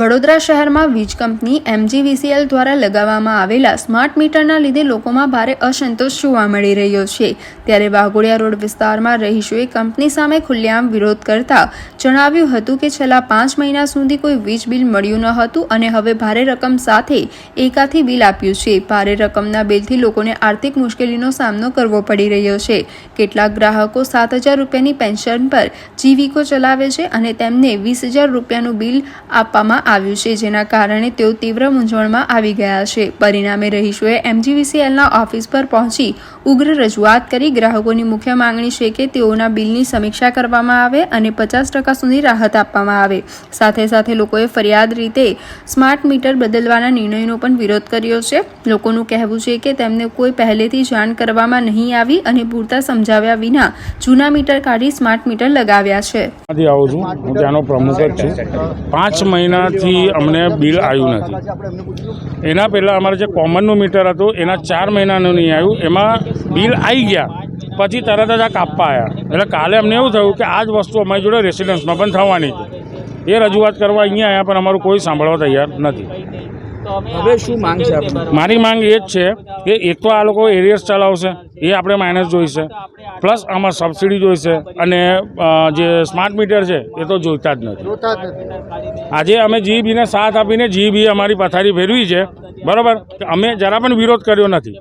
વડોદરા શહેરમાં વીજ company MGVCL દ્વારા લગાવવામાં આવેલા સ્માર્ટ મીટરના લીધે લોકોમાં ભારે અસંતોષ જોવા મળી રહ્યો છે। ત્યારે વાઘોડિયા રોડ વિસ્તારમાં રહીશોએ કંપની સામે ખુલ્લેઆમ વિરોધ કરતા જણાવ્યું હતું કે છેલ્લા 5 મહિના સુધી કોઈ વીજ બિલ મળ્યું ન હતું અને હવે ભારે રકમ સાથે એકાથી બિલ આપ્યું છે। ભારે રકમના બિલથી લોકોને આર્થિક મુશ્કેલીનો સામનો કરવો પડી રહ્યો છે। કેટલાક ગ્રાહકો 7,000 રૂપિયાની પેન્શન પર જીવિકો ચલાવે છે અને તેમને 20,000 રૂપિયાનું બિલ આપવામાં આવ્યું છે, જેના કારણે તેઓ તીવ્ર મૂંઝવણમાં આવી ગયા છે। પરિણામે રહીશોએ MGVCLના ઓફિસ પર પહોંચી ઉગ્ર રજૂઆત કરી ગ્રાહકોની મુખ્ય માંગણી છે કે તેઓના બિલની સમીક્ષા કરવામાં આવે અને 50% સુધી રાહત આપવામાં આવે। સાથે સાથે લોકોએ ફરિયાદ રીતે સ્માર્ટ મીટર બદલવાના નિર્ણયનો પણ વિરોધ કર્યો છે। લોકોનું કહેવું છે કે તેમને કોઈ પહેલેથી જાણ કરવામાં નહીં આવી અને પૂરતા સમજાવ્યા વિના જૂના મીટર કાઢી સ્માર્ટ મીટર લગાવ્યા છે। હું ત્યાંનો પ્રમુખ જ છું। 5 મહિનાથી અમને બિલ આવ્યું નથી। એના પહેલાં અમારે જે કોમનનું મીટર હતું એના 4 મહિનાનું નહીં આવ્યું, એમાં બિલ આવી ગયા પછી તરત જ આ કાપવા આવ્યા। એટલે કાલે અમને એવું થયું કે આ જ વસ્તુ અમારી જોડે રેસિડન્સમાં પણ થવાની છે। એ રજૂઆત કરવા અહીંયા આવ્યા પણ અમારું કોઈ સાંભળવા તૈયાર નથી। હવે શું માંગ છે આપની? મારી માંગ એ જ છે કે એક તો આ લોકો એરિયર્સ ચલાવશે, એ આપણે માઇનસ જોઈશે, પ્લસ આમાં સબસિડી જોઈશે અને જે સ્માર્ટ મીટર છે એ તો જોઈતા જ નથી। આજે અમે GEBને સાથ આપીને GEB અમારી પથારી ફેરવી છે, બરાબર। અમે જરા પણ વિરોધ કર્યો નથી,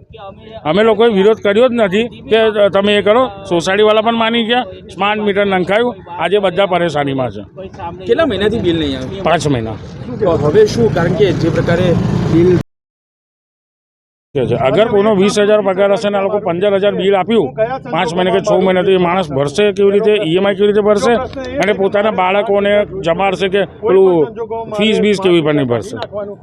અમે લોકોએ વિરોધ કર્યો જ નથી કે તમે એ કરો। સોસાયટીવાળા પણ માની ગયા, સ્માર્ટ મીટર નંખાયું, આજે બધા પરેશાનીમાં છે। કેટલા મહિનાથી બિલ નહીં આવ્યું? 5 મહિના। તો હવે શું? કારણ કે જે પ્રકારે બિલ છે, અગર કોઈનો 20,000 પગાર હશે ને આ લોકો 15,000 બિલ આપ્યું 5 મહિને કે 6 મહિને, તો એ માણસ ભરશે કેવી રીતે? EMI કેવી રીતે ભરશે? અને પોતાના બાળકોને જમાડશે કે પેલું ફીસ કેવી પણ નહીં ભરશે?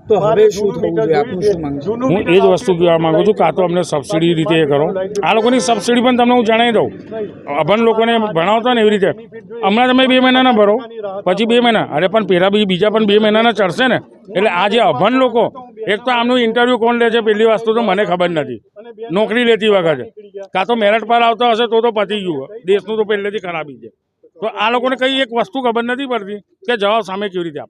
તો હવે શું થવું જોઈએ? આપનું શું માંગ છે? હું એ જ વસ્તુ કહેવા માગું છું, કાં તો અમને સબસિડી રીતે એ કરો। આ લોકોની સબસિડી પણ તમને હું જણાવી દઉં, અભણ લોકોને ભણાવતા ને એવી રીતે હમણાં તમે 2 મહિનાના ભરો, પછી 2 મહિના, અરે પણ પેલા બીજા પણ 2 મહિનાના ચડશે ને। એટલે આ જે અભણ લોકો, એક તો આમનું ઇન્ટરવ્યૂ કોણ લે છે પહેલી વસ્તુ તો મને ખબર નથી, નોકરી લેતી વખતે કાં તો મેરિટ પર આવતા હશે તો પતી ગયું, દેશનું તો પહેલેથી ખરાબી છે। તો આ લોકોને કંઈ એક વસ્તુ ખબર નથી પડતી કે જવાબ સામે કેવી રીતે આપવો।